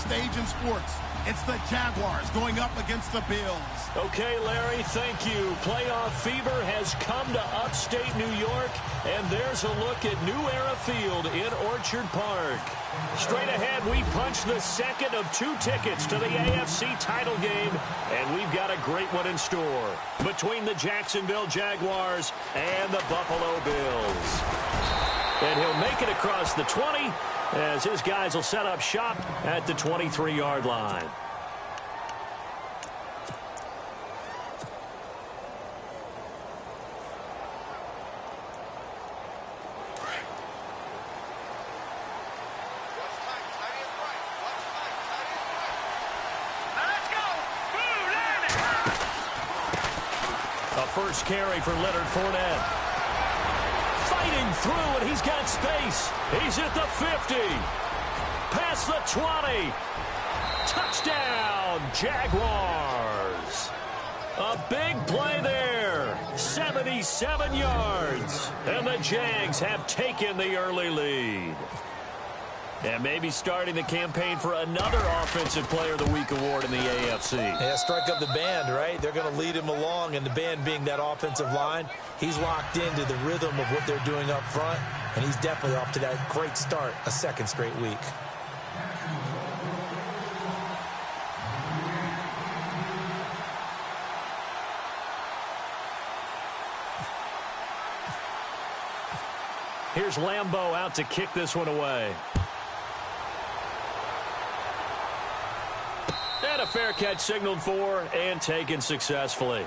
stage in sports. It's the Jaguars going up against the Bills. Okay, Larry, thank you. Playoff fever has come to upstate New York, and there's a look at New Era Field in Orchard Park. Straight ahead, we punch the second of 2 tickets to the AFC title game, and we've got a great one in store between the Jacksonville Jaguars and the Buffalo Bills. And he'll make it across the 20 as his guys will set up shop at the 23-yard line. A first carry for Leonard Fournette. Fighting through, and he's got space. He's at the 50. Past the 20. Touchdown, Jaguars. A big play there. 77 yards. And the Jags have taken the early lead. And maybe starting the campaign for another Offensive Player of the Week award in the AFC. Yeah, strike up the band, right? They're going to lead him along, and the band being that offensive line, he's locked into the rhythm of what they're doing up front, and he's definitely off to that great start, a second straight week. Here's Lambeau out to kick this one away. And a fair catch signaled for and taken successfully.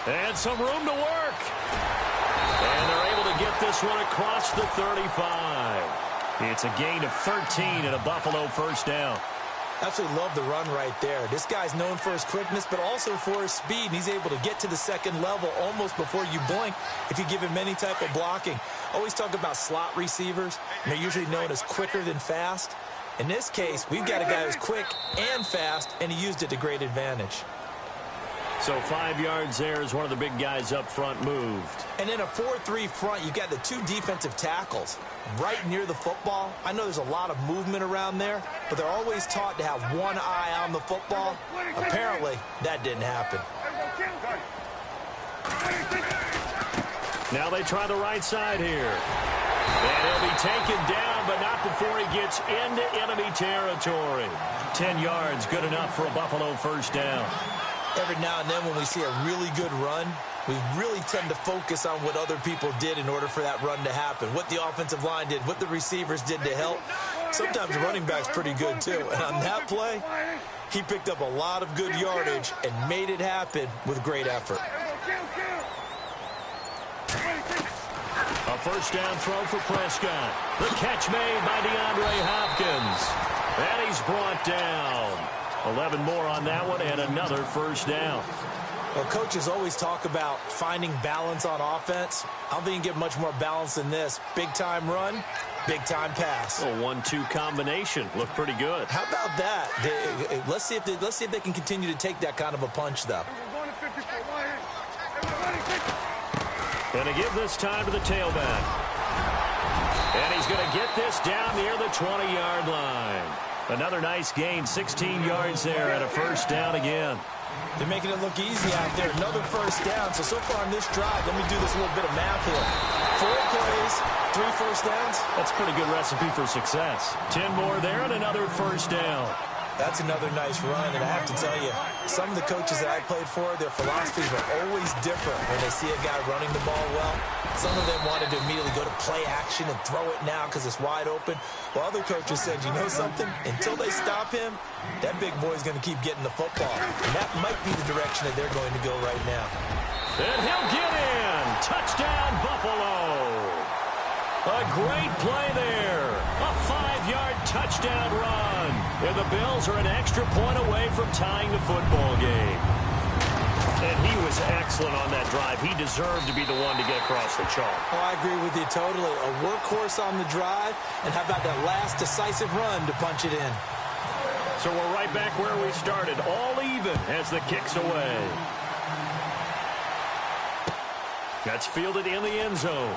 And some room to work. And they're able to get this one across the 35. It's a gain of 13 and a Buffalo first down. Absolutely love the run right there. This guy's known for his quickness, but also for his speed. And he's able to get to the second level almost before you blink if you give him any type of blocking. Always talk about slot receivers. And they're usually known as quicker than fast. In this case, we've got a guy who's quick and fast, and he used it to great advantage. So 5 yards there as one of the big guys up front moved. And in a 4-3 front, you've got the 2 defensive tackles right near the football. I know there's a lot of movement around there, but they're always taught to have one eye on the football. Apparently, that didn't happen. Now they try the right side here. And he'll be taken down, but not before he gets into enemy territory. 10 yards, good enough for a Buffalo first down. Every now and then when we see a really good run, we really tend to focus on what other people did in order for that run to happen. What the offensive line did, what the receivers did to help. Sometimes the running back's pretty good too. And on that play, he picked up a lot of good yardage and made it happen with great effort. A first down throw for Prescott. The catch made by DeAndre Hopkins. And he's brought down. 11 more on that one and another first down. Well, coaches always talk about finding balance on offense. I don't think you can get much more balance than this. Big-time run, big-time pass. A 1-2 combination. Looked pretty good. How about that? Let's see if they can continue to take that kind of a punch, though. Going to give this time to the tailback. And he's going to get this down near the 20-yard line. Another nice gain, 16 yards there and a first down again. They're making it look easy out there. Another first down. So far on this drive, let me do this little bit of math here. 4 plays, 3 first downs. That's a pretty good recipe for success. 10 more there and another first down. That's another nice run, and I have to tell you, some of the coaches that I played for, their philosophies are always different when they see a guy running the ball well. Some of them wanted to immediately go to play action and throw it now because it's wide open. While other coaches said, you know something? Until they stop him, that big boy's going to keep getting the football. And that might be the direction that they're going to go right now. And he'll get in. Touchdown, Buffalo. A great play there. A 5-yard touchdown run. And the Bills are an extra point away from tying the football game. And he was excellent on that drive. He deserved to be the one to get across the chalk. Oh, I agree with you totally. A workhorse on the drive, and how about that last decisive run to punch it in? So we're right back where we started, all even as the kick's away. That's fielded in the end zone.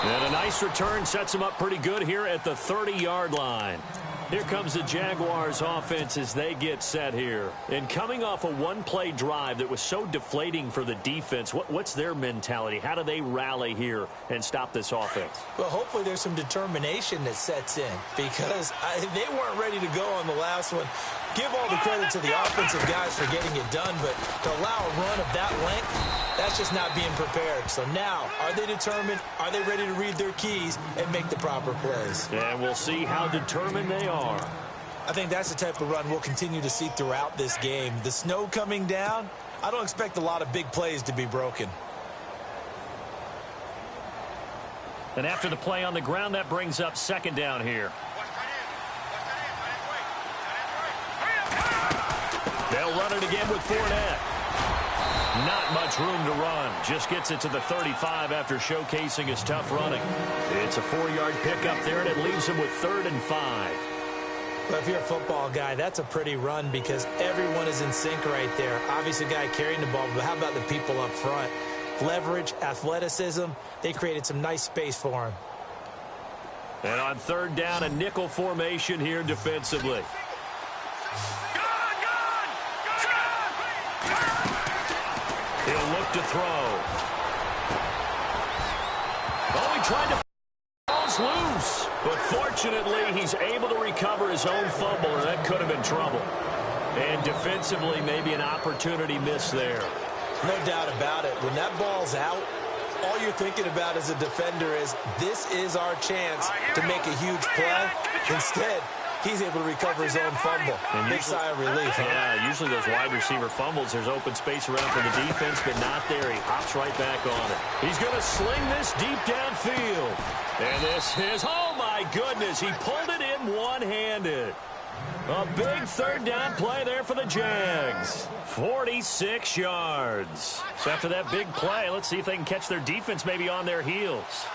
And a nice return sets him up pretty good here at the 30-yard line. Here comes the Jaguars offense as they get set here. And coming off a one-play drive that was so deflating for the defense, what's their mentality? How do they rally here and stop this offense? Well, hopefully there's some determination that sets in, because they weren't ready to go on the last one. Give all the credit to the offensive guys for getting it done, but to allow a run of that length, that's just not being prepared. So now, are they determined? Are they ready to read their keys and make the proper plays? And we'll see how determined they are. I think that's the type of run we'll continue to see throughout this game. The snow coming down, I don't expect a lot of big plays to be broken. And after the play on the ground, that brings up second down here. They'll run it again with Fournette. Not much room to run. Just gets it to the 35 after showcasing his tough running. It's a 4-yard pickup there, and it leaves him with 3rd and 5. Well, if you're a football guy, that's a pretty run because everyone is in sync right there. Obviously, a guy carrying the ball, but how about the people up front? Leverage, athleticism, they created some nice space for him. And on 3rd down, a nickel formation here defensively. He'll look to throw. Oh, he tried to ball's loose. But fortunately, he's able to recover his own fumble, or that could have been trouble. And defensively, maybe an opportunity missed there. No doubt about it. When that ball's out, all you're thinking about as a defender is, this is our chance to make a huge play. Instead, he's able to recover his own fumble. And big sigh of relief. Yeah, usually those wide receiver fumbles, there's open space around for the defense, but not there. He hops right back on it. He's going to sling this deep downfield. And this is, oh my goodness, he pulled it in one-handed. A big 3rd down play there for the Jags. 46 yards. So after that big play, let's see if they can catch their defense maybe on their heels.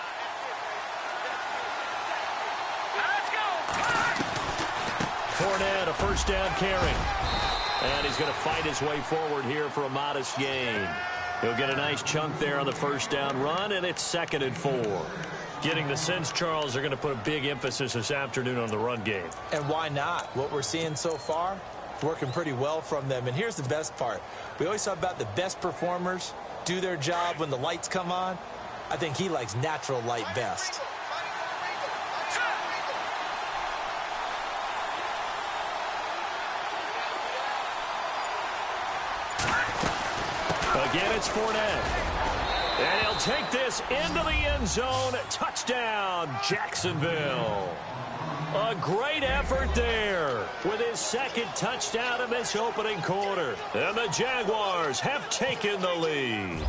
Fournette, a 1st down carry. And he's going to fight his way forward here for a modest gain. He'll get a nice chunk there on the 1st down run, and it's 2nd and 4. Getting the sense, Charles, they're going to put a big emphasis this afternoon on the run game. And why not? What we're seeing so far, working pretty well from them. And here's the best part. We always talk about the best performers do their job when the lights come on. I think he likes natural light best. Again, it's Fournette. And he'll take this into the end zone. Touchdown, Jacksonville. A great effort there with his 2nd touchdown in this opening quarter. And the Jaguars have taken the lead.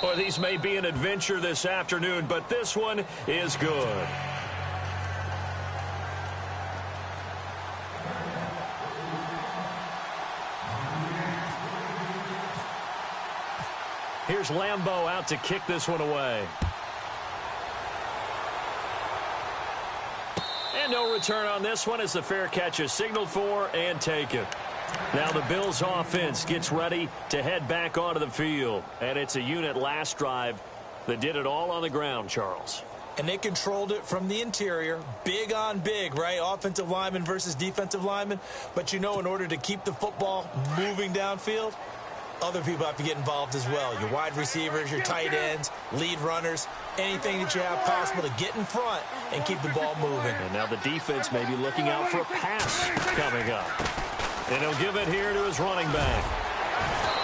Well, these may be an adventure this afternoon, but this one is good. Here's Lambeau out to kick this one away. And no return on this one as the fair catch is signaled for and taken. Now the Bills offense gets ready to head back onto the field. And it's a unit last drive that did it all on the ground, Charles. And they controlled it from the interior. Big on big, right? Offensive lineman versus defensive lineman. But you know, in order to keep the football moving downfield, other people have to get involved as well. Your wide receivers, your tight ends, lead runners, anything that you have possible to get in front and keep the ball moving. And now the defense may be looking out for a pass coming up. And he'll give it here to his running back.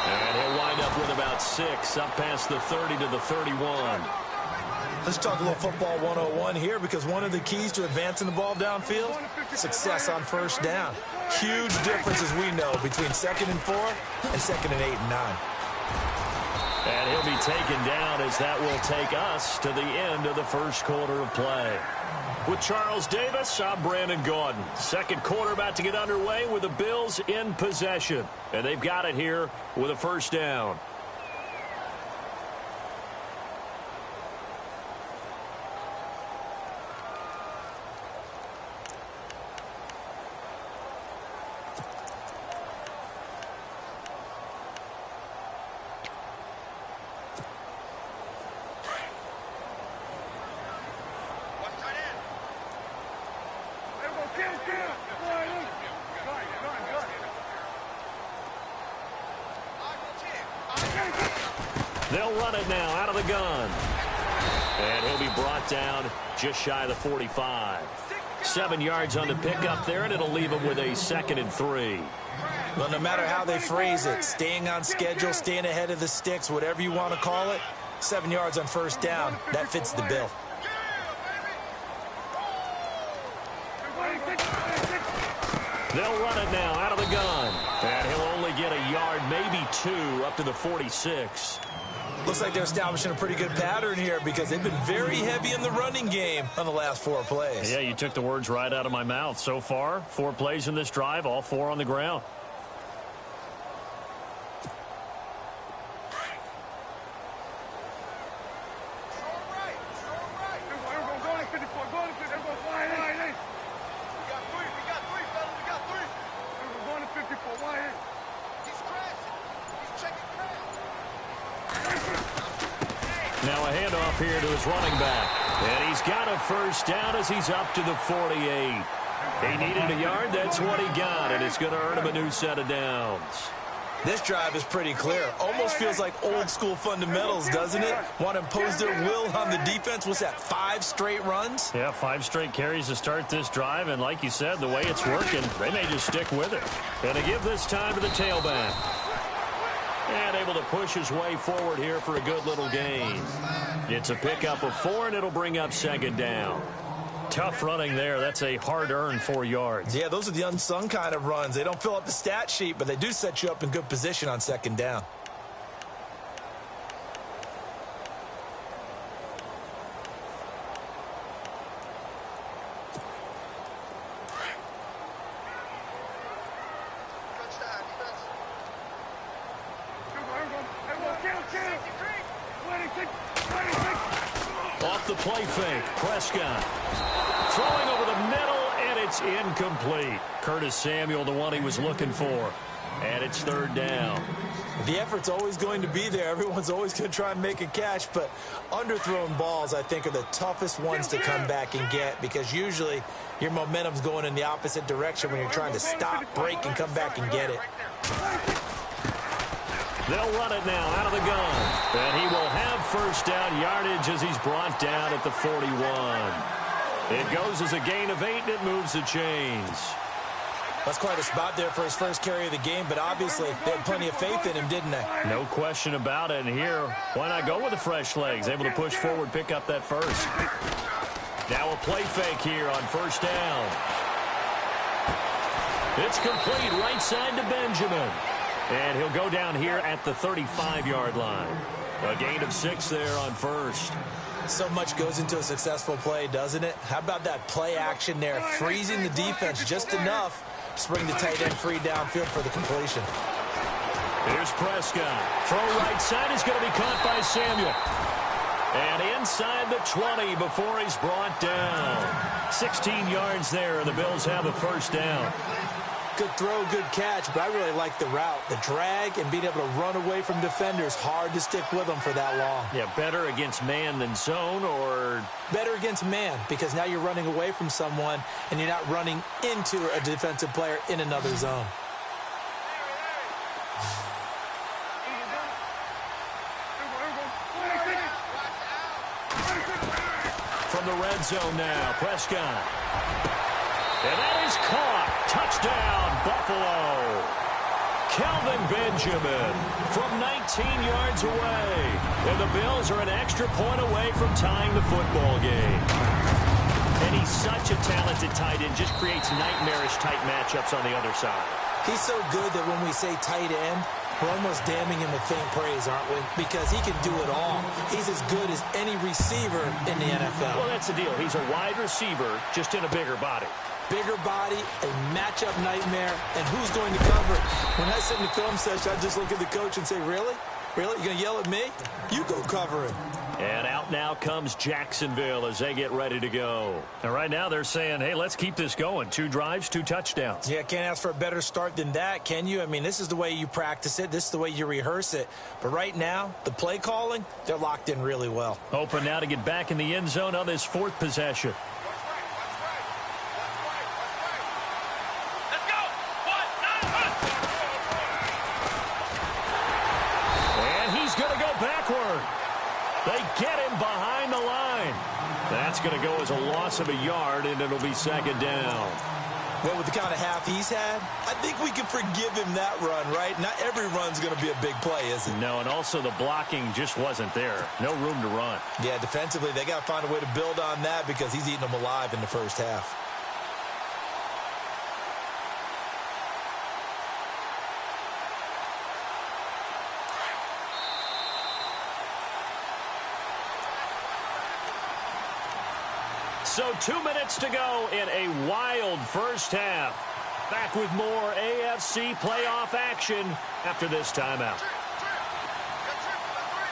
And he'll wind up with about 6 up past the 30 to the 31. Let's talk a little football 101 here, because one of the keys to advancing the ball downfield, success on 1st down. Huge difference, as we know, between 2nd and 4 and 2nd and 8 and 9. And he'll be taken down as that will take us to the end of the first quarter of play. With Charles Davis, I'm Brandon Gaudin. Second quarter about to get underway with the Bills in possession. And they've got it here with a first down. They'll run it now out of the gun. And he'll be brought down just shy of the 45. 7 yards on the pickup there, and it'll leave him with a 2nd and 3. Well, no matter how they phrase it, staying on schedule, staying ahead of the sticks, whatever you want to call it, 7 yards on first down, that fits the bill. They'll run it now out of the gun. And he'll only get a yard, maybe 2, up to the 46. Looks like they're establishing a pretty good pattern here because they've been very heavy in the running game on the last 4 plays. Yeah, you took the words right out of my mouth. So far, 4 plays in this drive, all 4 on the ground. Now a handoff here to his running back. And he's got a first down as he's up to the 48. He needed a yard. That's what he got. And it's going to earn him a new set of downs. This drive is pretty clear. Almost feels like old school fundamentals, doesn't it? Want to impose their will on the defense. What's that, 5 straight runs? Yeah, 5 straight carries to start this drive. And like you said, the way it's working, they may just stick with it. And to give this time to the tailback. And able to push his way forward here for a good little gain. It's a pickup of 4, and it'll bring up 2nd down. Tough running there. That's a hard-earned 4 yards. Yeah, those are the unsung kind of runs. They don't fill up the stat sheet, but they do set you up in good position on 2nd down. Off the play fake, Prescott. Throwing over the middle, and it's incomplete. Curtis Samuel, the one he was looking for. And it's 3rd down. The effort's always going to be there. Everyone's always going to try and make a catch, but underthrown balls, I think, are the toughest ones to come back and get because usually your momentum's going in the opposite direction when you're trying to stop, break, and come back and get it. They'll run it now out of the gun. And he will have first down yardage as he's brought down at the 41. It goes as a gain of 8, and it moves the chains. That's quite a spot there for his first carry of the game, but obviously they had plenty of faith in him, didn't they? No question about it. And here, why not go with the fresh legs? Able to push forward, pick up that first. Now a play fake here on first down. It's complete right side to Benjamin. And he'll go down here at the 35-yard line. A gain of 6 there on first. So much goes into a successful play, doesn't it? How about that play action there, freezing the defense just enough to bring the tight end free downfield for the completion. Here's Prescott. Throw right side is going to be caught by Samuel. And inside the 20 before he's brought down. 16 yards there, and the Bills have a first down. Good throw, good catch, but I really like the route. The drag and being able to run away from defenders, hard to stick with them for that long. Yeah, better against man than zone, or? Better against man, because now you're running away from someone and you're not running into a defensive player in another zone. From the red zone now, Prescott. And that is caught. Touchdown, Buffalo. Kelvin Benjamin from 19 yards away. And the Bills are an extra point away from tying the football game. And he's such a talented tight end, just creates nightmarish tight matchups on the other side. He's so good that when we say tight end, We're almost damning him with faint praise, aren't we? Because he can do it all. He's as good as any receiver in the NFL. Well, that's the deal. He's a wide receiver, just in a bigger body. Bigger body, a matchup nightmare, and who's going to cover it? When I sit in the film session, I just look at the coach and say, really? Really? You're going to yell at me? You go cover him. And out now comes Jacksonville as they get ready to go. And right now they're saying, hey, let's keep this going. 2 drives, 2 touchdowns. Yeah, can't ask for a better start than that, can you? I mean, this is the way you practice it. This is the way you rehearse it. But right now, the play calling, they're locked in really well. Open now to get back in the end zone on this 4th possession. They get him behind the line. That's going to go as a loss of a yard, and it'll be 2nd down. Well, with the kind of half he's had, I think we can forgive him that run, right? Not every run's going to be a big play, is it? No, and also the blocking just wasn't there. No room to run. Yeah, defensively, they got to find a way to build on that because he's eating them alive in the first half. So 2 minutes to go in a wild first half. Back with more AFC playoff action after this timeout.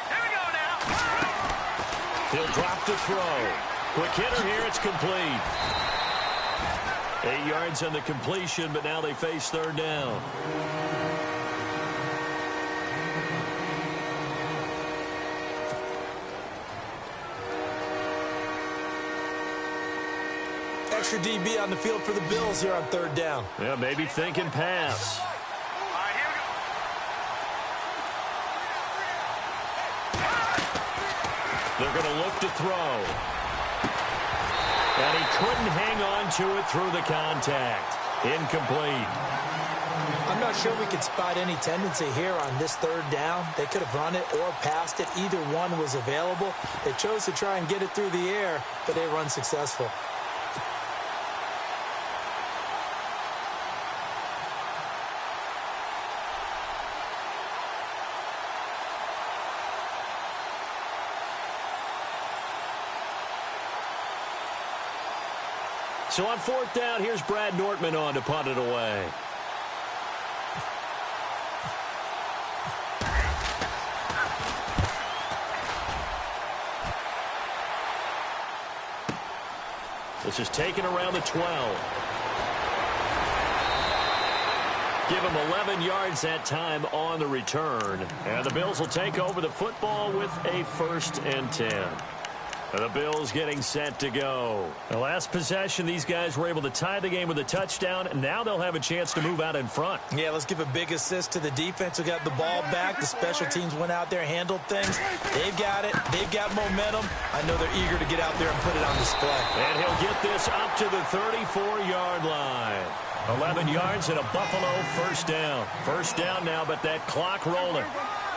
Here we go now. He'll drop to throw. Quick hitter here, it's complete. 8 yards on the completion, but now they face 3rd down. Extra DB on the field for the Bills here on 3rd down. Yeah, maybe thinking pass. All right, here we go. They're going to look to throw. And he couldn't hang on to it through the contact. Incomplete. I'm not sure we could spot any tendency here on this 3rd down. They could have run it or passed it. Either one was available. They chose to try and get it through the air, but they were unsuccessful. So on 4th down, here's Brad Nortman on to punt it away. This is taken around the 12. Give him 11 yards that time on the return. And the Bills will take over the football with a 1st and 10. The Bills getting set to go. The last possession, these guys were able to tie the game with a touchdown, and now they'll have a chance to move out in front. Yeah, let's give a big assist to the defense who got the ball back. The special teams went out there, handled things. They've got it. They've got momentum. I know they're eager to get out there and put it on display. And he'll get this up to the 34-yard line. 11 yards and a Buffalo 1st down. 1st down now, but that clock rolling.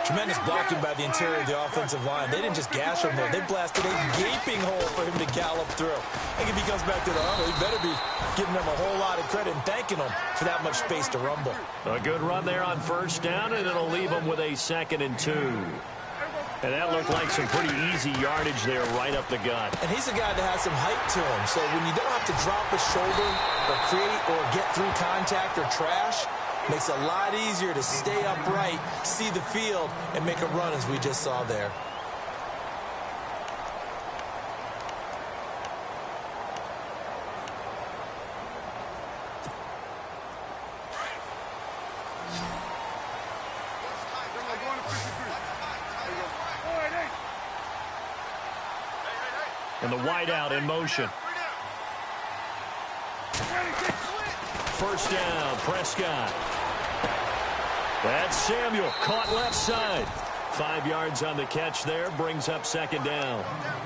Tremendous blocking by the interior of the offensive line. They didn't just gash him there. They blasted a gaping hole for him to gallop through. I think if he comes back to the huddle, he better be giving them a whole lot of credit and thanking them for that much space to rumble. A good run there on 1st down, and it'll leave them with a 2nd and 2. And that looked like some pretty easy yardage there right up the gut. And he's a guy that has some height to him. So when you don't have to drop a shoulder or create or get through contact or trash, makes it a lot easier to stay upright, see the field, and make a run as we just saw there. And the wideout in motion. 1st down, Prescott. That's Samuel, caught left side. 5 yards on the catch there, brings up 2nd down.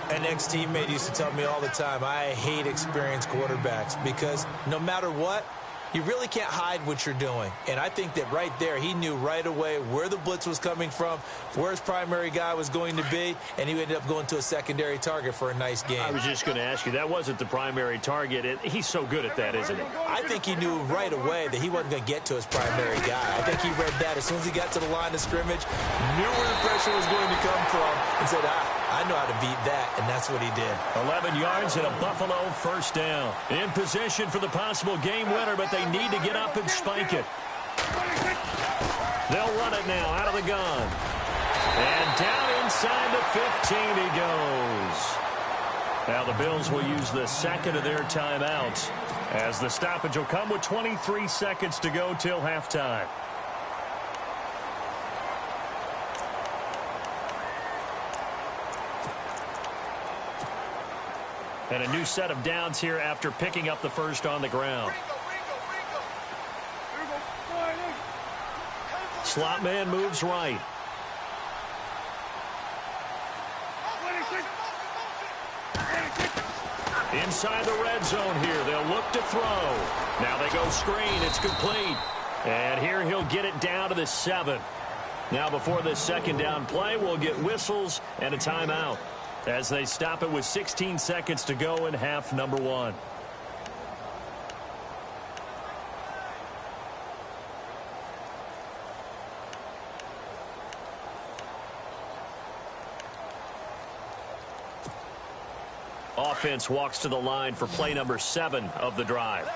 An ex-teammate used to tell me all the time, I hate experienced quarterbacks because no matter what, you really can't hide what you're doing. And I think that right there, he knew right away where the blitz was coming from, where his primary guy was going to be, and he ended up going to a secondary target for a nice game. I was just going to ask you, that wasn't the primary target. He's so good at that, isn't he? I think he knew right away that he wasn't going to get to his primary guy. I think he read that as soon as he got to the line of scrimmage, knew where the pressure was going to come from, and said, I know how to beat that, and that's what he did. 11 yards and a Buffalo first down. In position for the possible game winner, but they need to get up and spike it. They'll run it now out of the gun. And down inside the 15 he goes. Now the Bills will use the second of their timeouts, as the stoppage will come with 23 seconds to go till halftime. And a new set of downs here after picking up the first on the ground. Slot man moves right. Inside the red zone here. They'll look to throw. Now they go screen. It's complete. And here he'll get it down to the 7. Now before this second down play, we'll get whistles and a timeout, as they stop it with 16 seconds to go in half number 1. Offense walks to the line for play number 7 of the drive.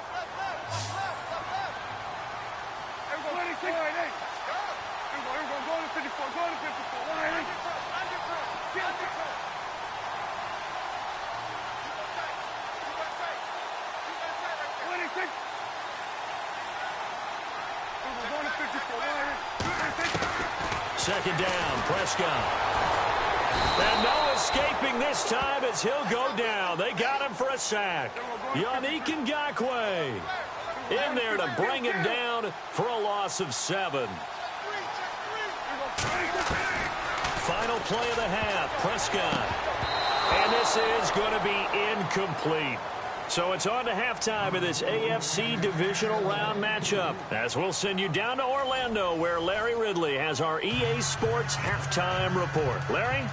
Second down, Prescott. And no escaping this time as he'll go down. They got him for a sack. Yannick Ngakoue in there to bring him down for a loss of 7. Final play of the half, Prescott. And this is going to be incomplete. So it's on to halftime of this AFC divisional round matchup, as we'll send you down to Orlando, where Larry Ridley has our EA Sports halftime report. Larry?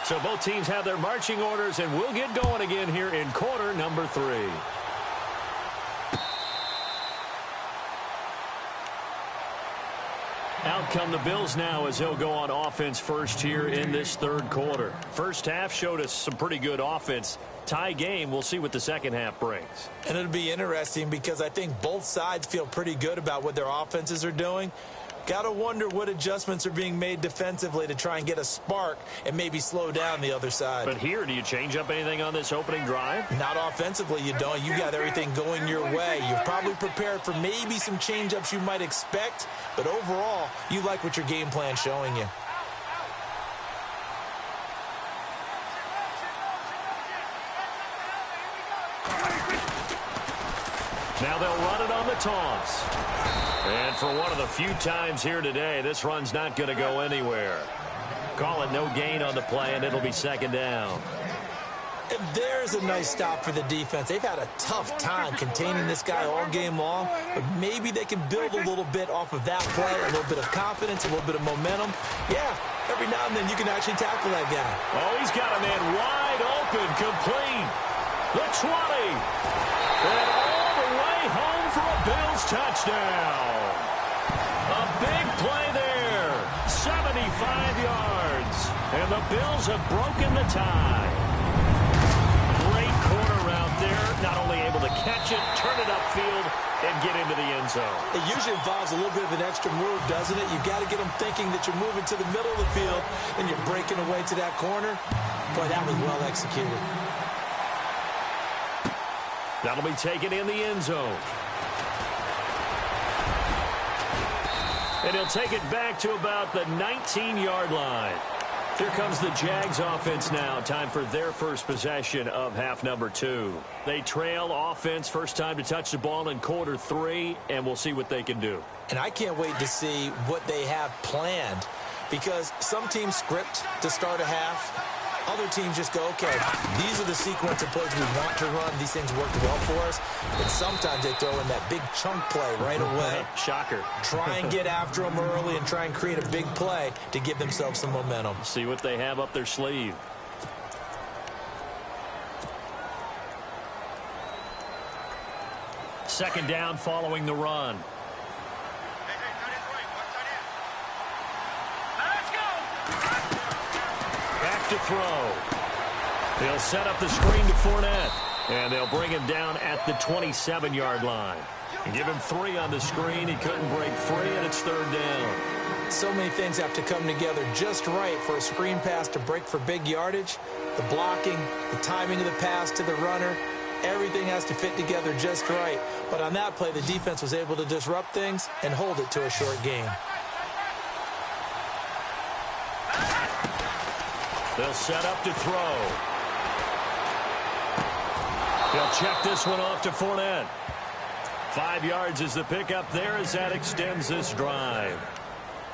So both teams have their marching orders, and we'll get going again here in quarter number 3. Out come the Bills now, as they'll go on offense first here in this third quarter. First half showed us some pretty good offense. Tie game. We'll see what the second half brings. And it'll be interesting because I think both sides feel pretty good about what their offenses are doing. Got to wonder what adjustments are being made defensively to try and get a spark and maybe slow down the other side. But here, do you change up anything on this opening drive? Not offensively, you don't. You got everything going your way. You've probably prepared for maybe some change-ups you might expect, but overall, you like what your game plan's showing you. Now they'll run it on the toss. And for one of the few times here today, this run's not going to go anywhere. Call it no gain on the play, and it'll be second down. And there's a nice stop for the defense. They've had a tough time containing this guy all game long, but maybe they can build a little bit off of that play, a little bit of confidence, a little bit of momentum. Yeah, every now and then you can actually tackle that guy. Oh, he's got a man wide open, complete. The 20. And all the way home for a Bills touchdown. A big play there. 75 yards. And the Bills have broken the tie. Great corner route there. Not only able to catch it, turn it upfield, and get into the end zone. It usually involves a little bit of an extra move, doesn't it? You've got to get them thinking that you're moving to the middle of the field and you're breaking away to that corner. Boy, that was well executed. That'll be taken in the end zone. And he'll take it back to about the 19-yard line. Here comes the Jags offense now. Time for their first possession of half number 2. They trail offense, first time to touch the ball in quarter 3, and we'll see what they can do. And I can't wait to see what they have planned because some teams script to start a half. Other teams just go, okay, these are the sequence of plays we want to run. These things work well for us. And sometimes they throw in that big chunk play right away. Shocker. Try and get after them early and try and create a big play to give themselves some momentum. See what they have up their sleeve. Second down following the run. Back to throw. They'll set up the screen to Fournette. And they'll bring him down at the 27-yard line. And give him 3 on the screen. He couldn't break free, and it's third down. So many things have to come together just right for a screen pass to break for big yardage. The blocking, the timing of the pass to the runner, everything has to fit together just right. But on that play, the defense was able to disrupt things and hold it to a short gain. They'll set up to throw. He'll check this one off to Fournette. 5 yards is the pickup there as that extends this drive.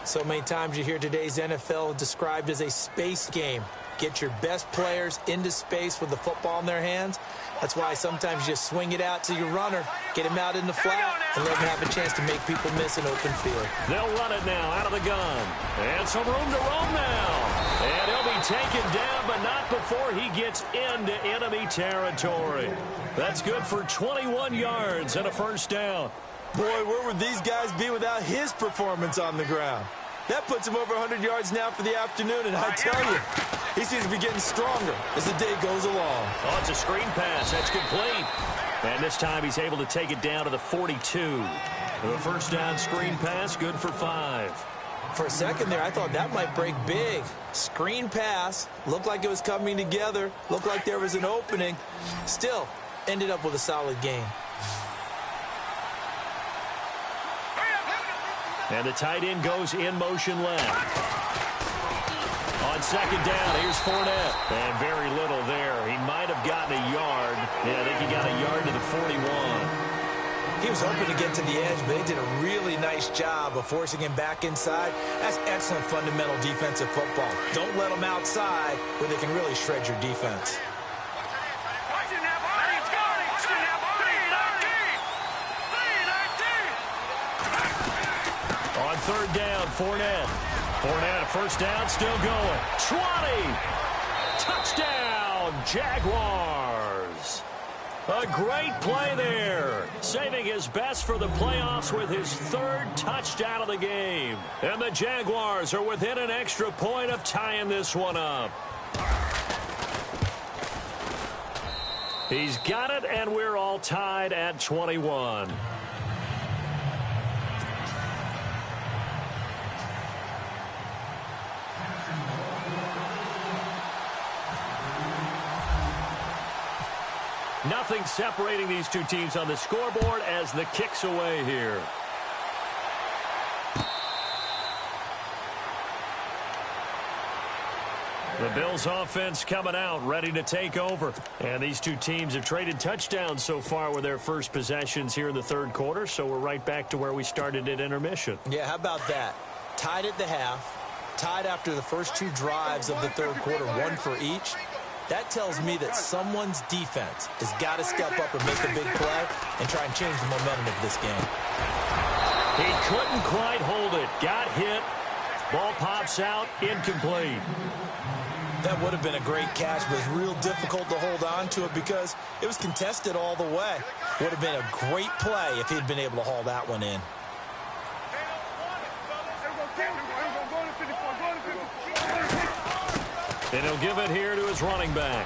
So many times you hear today's NFL described as a space game. Get your best players into space with the football in their hands. That's why sometimes you just swing it out to your runner, get him out in the flat, and let him have a chance to make people miss an open field. They'll run it now out of the gun. And some room to roam now. And he'll be taken down, but not before he gets into enemy territory. That's good for 21 yards and a first down. Boy, where would these guys be without his performance on the ground? That puts him over 100 yards now for the afternoon, and I tell you, he seems to be getting stronger as the day goes along. Oh, it's a screen pass. That's complete. And this time he's able to take it down to the 42. The first down screen pass, good for 5. For a second there, I thought that might break big. Screen pass, looked like it was coming together, looked like there was an opening. Still, ended up with a solid game. And the tight end goes in motion left. On second down, here's Fournette. And very little there. He might have gotten a yard. Yeah, I think he got a yard to the 41. He was hoping to get to the edge, but they did a really nice job of forcing him back inside. That's excellent fundamental defensive football. Don't let them outside where they can really shred your defense. On third down, Fournette. Fournette, first down, still going. 20. Touchdown, Jaguars. A great play there. Saving his best for the playoffs with his 3rd touchdown of the game. And the Jaguars are within an extra point of tying this one up. He's got it, and we're all tied at 21. Nothing separating these two teams on the scoreboard as the kick's away here. The Bills offense coming out, ready to take over. And these two teams have traded touchdowns so far with their first possessions here in the third quarter, so we're right back to where we started at intermission. Yeah, how about that? Tied at the half, tied after the first 2 drives of the third quarter, 1 for each. That tells me that someone's defense has got to step up and make a big play and try and change the momentum of this game. He couldn't quite hold it. Got hit. Ball pops out. Incomplete. That would have been a great catch, but it was real difficult to hold on to it because it was contested all the way. Would have been a great play if he'd been able to haul that one in. And he'll give it here to his running back.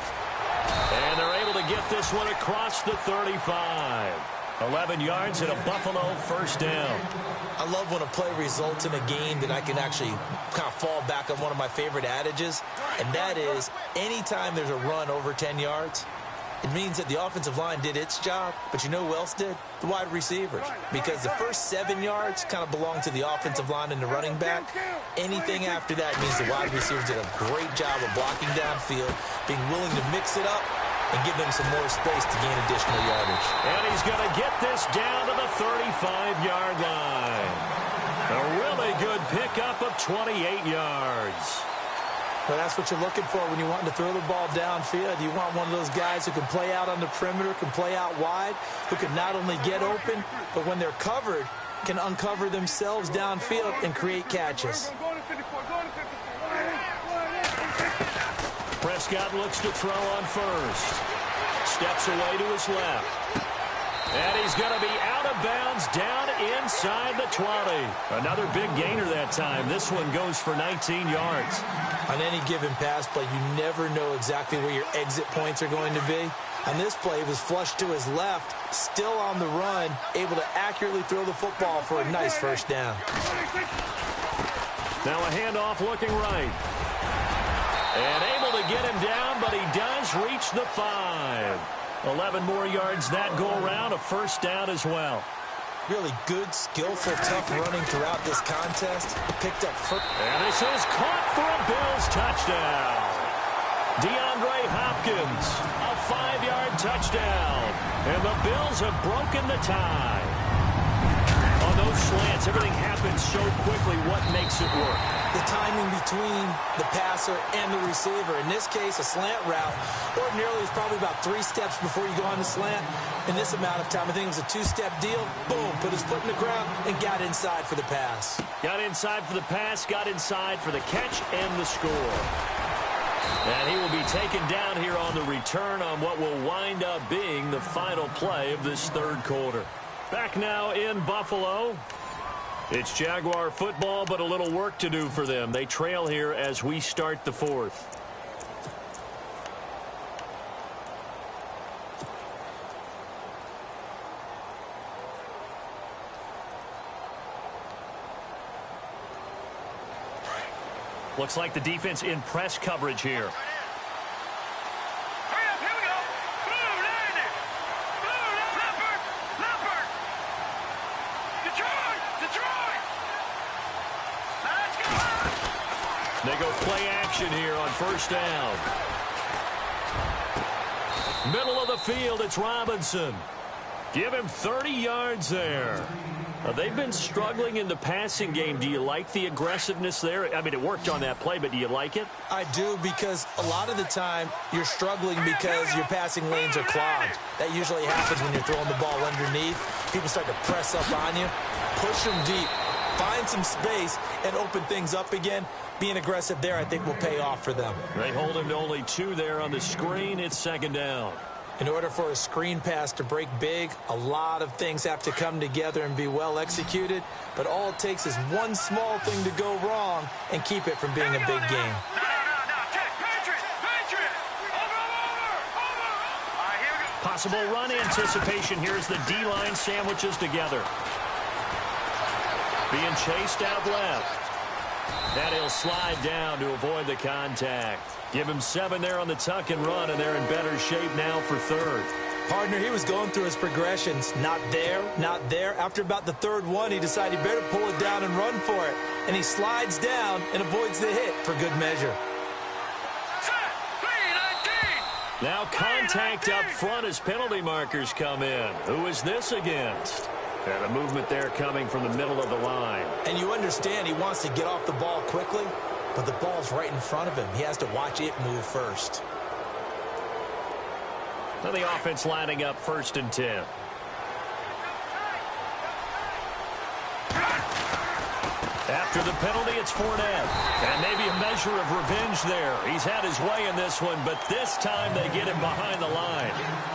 And they're able to get this one across the 35. 11 yards and a Buffalo first down. I love when a play results in a game that I can actually kind of fall back on one of my favorite adages, and that is anytime there's a run over 10 yards, it means that the offensive line did its job, but you know who else did? The wide receivers. Because the first 7 yards kind of belong to the offensive line and the running back. Anything after that means the wide receivers did a great job of blocking downfield, being willing to mix it up, and give them some more space to gain additional yardage. And he's going to get this down to the 35-yard line. A really good pickup of 28 yards. Well, that's what you're looking for when you want to throw the ball downfield. You want one of those guys who can play out on the perimeter, can play out wide, who can not only get open, but when they're covered, can uncover themselves downfield and create catches. Prescott looks to throw on first. Steps away to his left. And he's going to be out of bounds down inside the 20. Another big gainer that time. This one goes for 19 yards. On any given pass play, you never know exactly where your exit points are going to be. On this play, he was flushed to his left, still on the run, able to accurately throw the football for a nice first down. Now a handoff looking right. And able to get him down, but he does reach the 5. 11 more yards that go around, a first down as well. Really good, skillful, tough running throughout this contest. Picked up first. And this is caught for a Bills touchdown. DeAndre Hopkins, a 5-yard touchdown. And the Bills have broken the tie. On those slants, everything happens so quickly. What makes it work? The timing between the passer and the receiver. In this case, a slant route ordinarily is probably about 3 steps before you go on the slant. In this amount of time, I think it was a 2-step deal. Boom, put his foot in the ground and got inside for the pass. Got inside for the pass, got inside for the catch and the score. And he will be taken down here on the return on what will wind up being the final play of this third quarter. Back now in Buffalo. It's Jaguar football, but a little work to do for them. They trail here as we start the fourth. Looks like the defense in press coverage here. They go play action here on first down. Middle of the field, it's Robinson. Give him 30 yards there. They've been struggling in the passing game. Do you like the aggressiveness there? I mean, it worked on that play, but do you like it? I do, because a lot of the time you're struggling because your passing lanes are clogged. That usually happens when you're throwing the ball underneath. People start to press up on you, push them deep, find some space, and open things up again. Being aggressive there, I think, will pay off for them. They hold him to only 2 there on the screen. It's second down. In order for a screen pass to break big, a lot of things have to come together and be well executed. But all it takes is one small thing to go wrong and keep it from being a big game. Possible run anticipation. Here's the D-line sandwiches together. Being chased out left. That he'll slide down to avoid the contact. Give him 7 there on the tuck and run, and they're in better shape now for third. Partner, he was going through his progressions. Not there, not there. After about the third one, he decided he better pull it down and run for it. And he slides down and avoids the hit for good measure. Now contact up front as penalty markers come in. Who is this against? And a movement there coming from the middle of the line. And you understand he wants to get off the ball quickly, but the ball's right in front of him. He has to watch it move first. Now the offense lining up 1st and 10. After the penalty, it's Fournette. And maybe a measure of revenge there. He's had his way in this one, but this time they get him behind the line.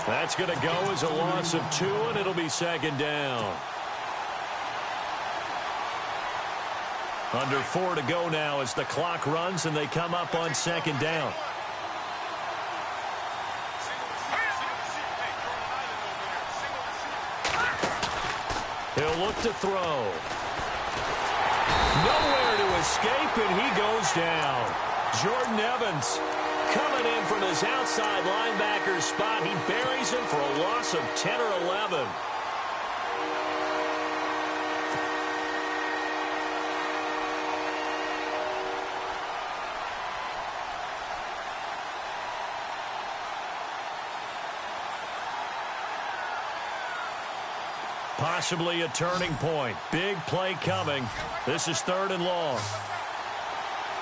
That's going to go as a loss of 2, and it'll be second down. Under 4 to go now as the clock runs, and they come up on second down. He'll look to throw. Nowhere to escape, and he goes down. Jordan Evans coming in from his outside linebacker spot. He buries him for a loss of 10 or 11. Possibly a turning point. Big play coming. This is 3rd and long.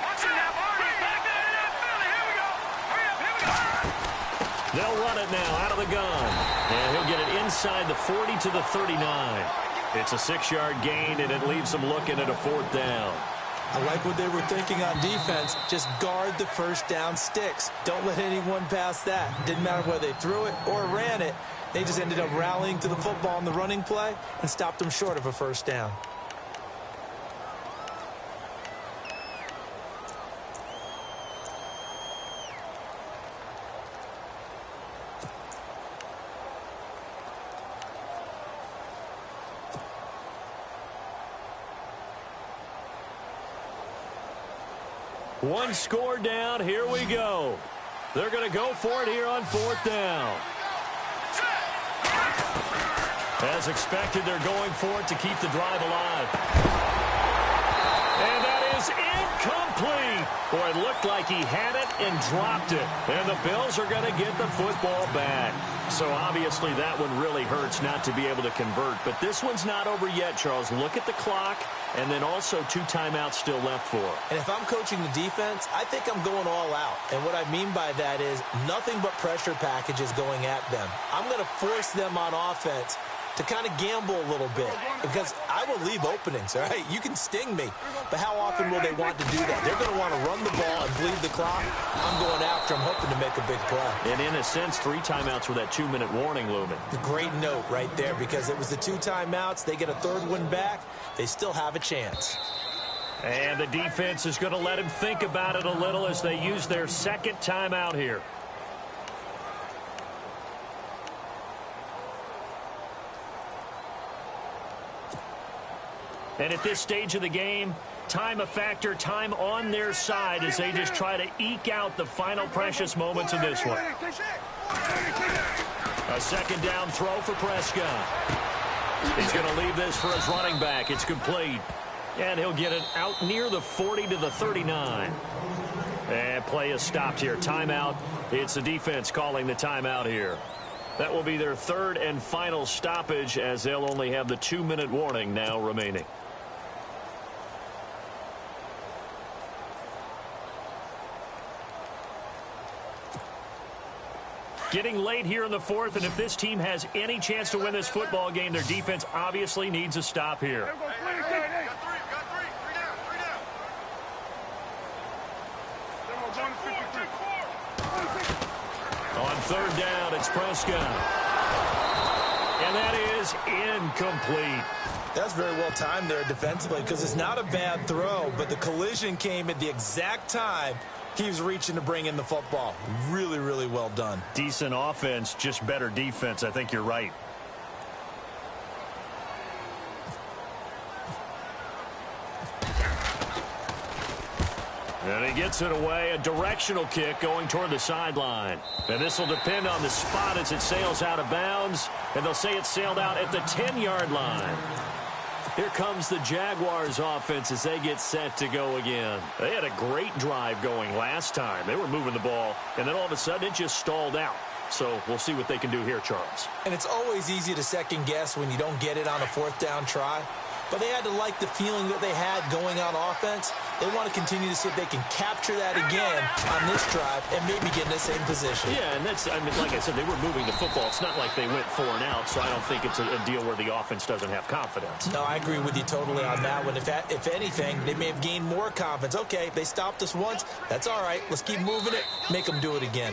Watch it now, Barney. Back there in Philly. Here we go. Hurry up, here we go. They'll run it now out of the gun. And he'll get it inside the 40 to the 39. It's a 6-yard gain, and it leaves them looking at a 4th down. I like what they were thinking on defense. Just guard the first down sticks. Don't let anyone pass that. Didn't matter whether they threw it or ran it. They just ended up rallying to the football on the running play and stopped them short of a first down. One score down. Here we go. They're going to go for it here on 4th down. As expected, they're going for it to keep the drive alive. And that is incomplete. Boy, it looked like he had it and dropped it. And the Bills are going to get the football back. So obviously that one really hurts not to be able to convert. But this one's not over yet, Charles. Look at the clock, and then also 2 timeouts still left for him. And if I'm coaching the defense, I think I'm going all out. And what I mean by that is nothing but pressure packages going at them. I'm going to force them on offense to kind of gamble a little bit, because I will leave openings, all right? You can sting me, but how often will they want to do that? They're going to want to run the ball and bleed the clock. I'm going after them, hoping to make a big play. And in a sense, 3 timeouts with that 2-minute warning looming. A great note right there, because it was the 2 timeouts. They get a 3rd one back. They still have a chance. And the defense is going to let him think about it a little as they use their 2nd timeout here. And at this stage of the game, time a factor, time on their side as they just try to eke out the final precious moments of this one. A 2nd down throw for Prescott. He's going to leave this for his running back. It's complete. And he'll get it out near the 40 to the 39. And play is stopped here. Timeout. It's the defense calling the timeout here. That will be their 3rd and final stoppage, as they'll only have the 2-minute warning now remaining. Getting late here in the 4th, and if this team has any chance to win this football game, their defense obviously needs a stop here. Got three down. On 3rd down, it's Prescott. And that is incomplete. That's very well timed there defensively, because it's not a bad throw, but the collision came at the exact time he was reaching to bring in the football. Really, really well done. Decent offense, just better defense. I think you're right. And he gets it away. A directional kick going toward the sideline. And this will depend on the spot as it sails out of bounds. And they'll say it sailed out at the 10-yard line. Here comes the Jaguars offense as they get set to go again. They had a great drive going last time. They were moving the ball, and then all of a sudden it just stalled out. So we'll see what they can do here, Charles. And it's always easy to second guess when you don't get it on a 4th down try. But they had to like the feeling that they had going on offense. They want to continue to see if they can capture that again on this drive and maybe get in the same position. Yeah, and that's, I mean, like I said, they were moving the football. It's not like they went 4 and out, so I don't think it's a deal where the offense doesn't have confidence. No, I agree with you totally on that one. If anything, they may have gained more confidence. Okay, they stopped us once. That's all right. Let's keep moving it. Make them do it again.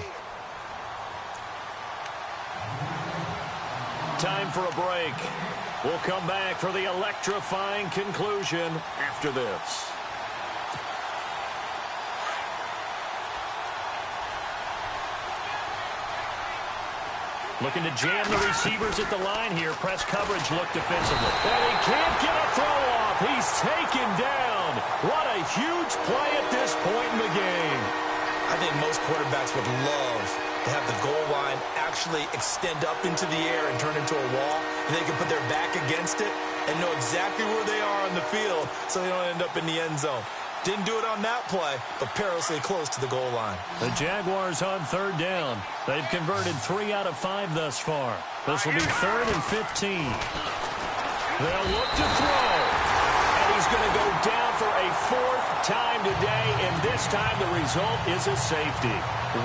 Time for a break. We'll come back for the electrifying conclusion after this. Looking to jam the receivers at the line here. Press coverage look defensively. And he can't get a throw off. He's taken down. What a huge play at this point in the game. I think most quarterbacks would love to have the goal line actually extend up into the air and turn into a wall. And they can put their back against it and know exactly where they are on the field so they don't end up in the end zone. Didn't do it on that play, but perilously close to the goal line. The Jaguars on 3rd down. They've converted 3 out of 5 thus far. This will be 3rd and 15. They'll look to throw. And he's going to go down for a fourth time today, and this time the result is a safety.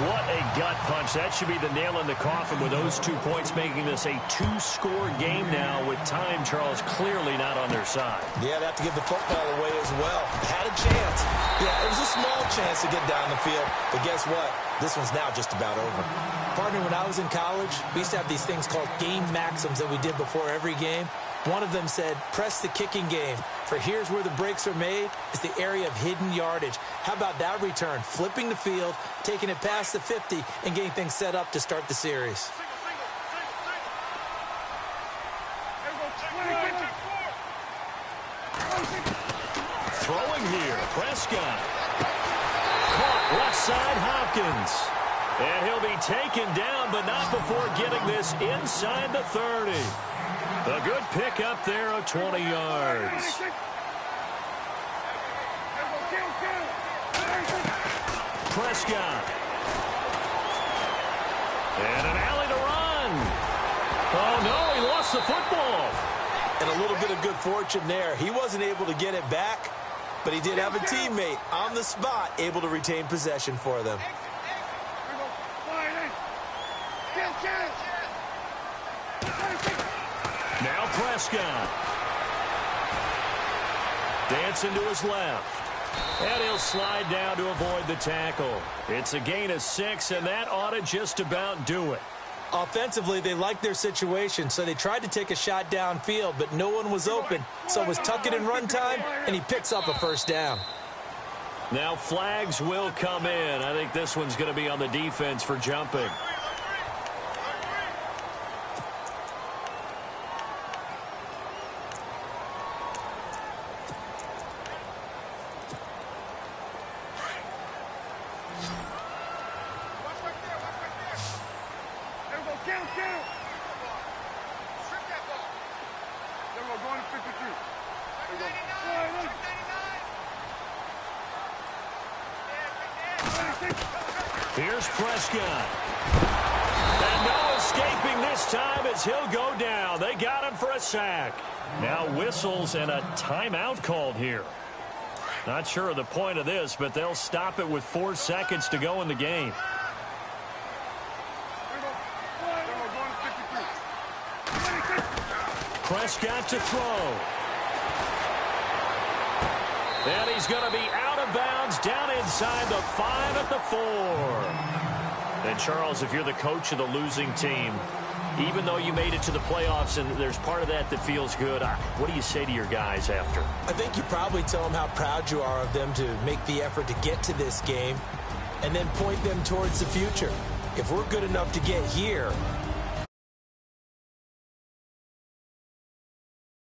What a gut punch. That should be the nail in the coffin with those 2 points, making this a 2-score game now with time, Charles, clearly not on their side. Yeah, they have to give the football away as well. Had a chance. Yeah, it was a small chance to get down the field, but guess what? This one's now just about over. Partner, when I was in college, we used to have these things called game maxims that we did before every game. One of them said, press the kicking game. For here's where the breaks are made, is the area of hidden yardage. How about that return? Flipping the field, taking it past the 50, and getting things set up to start the series. Throwing here, Prescott. Caught left side, Hopkins. And he'll be taken down, but not before getting this inside the 30. A good pick up there of 20 yards. Prescott. And an alley to run. Oh, no, he lost the football. And a little bit of good fortune there. He wasn't able to get it back, but he did have a teammate on the spot able to retain possession for them. Now Prescott. Dancing to his left. And he'll slide down to avoid the tackle. It's a gain of 6, and that ought to just about do it. Offensively, they liked their situation, so they tried to take a shot downfield, but no one was open. So it was tuck it and run time, and he picks up a first down. Now flags will come in. I think this one's going to be on the defense for jumping. Here's Prescott. And no escaping this time as he'll go down. They got him for a sack. Now whistles and a timeout called here. Not sure of the point of this, but they'll stop it with 4 seconds to go in the game. Prescott to throw. And he's going to be out of bounds down inside the 5 at the 4. And, Charles, if you're the coach of the losing team, even though you made it to the playoffs and there's part of that that feels good, what do you say to your guys after? I think you probably tell them how proud you are of them to make the effort to get to this game and then point them towards the future. If we're good enough to get here,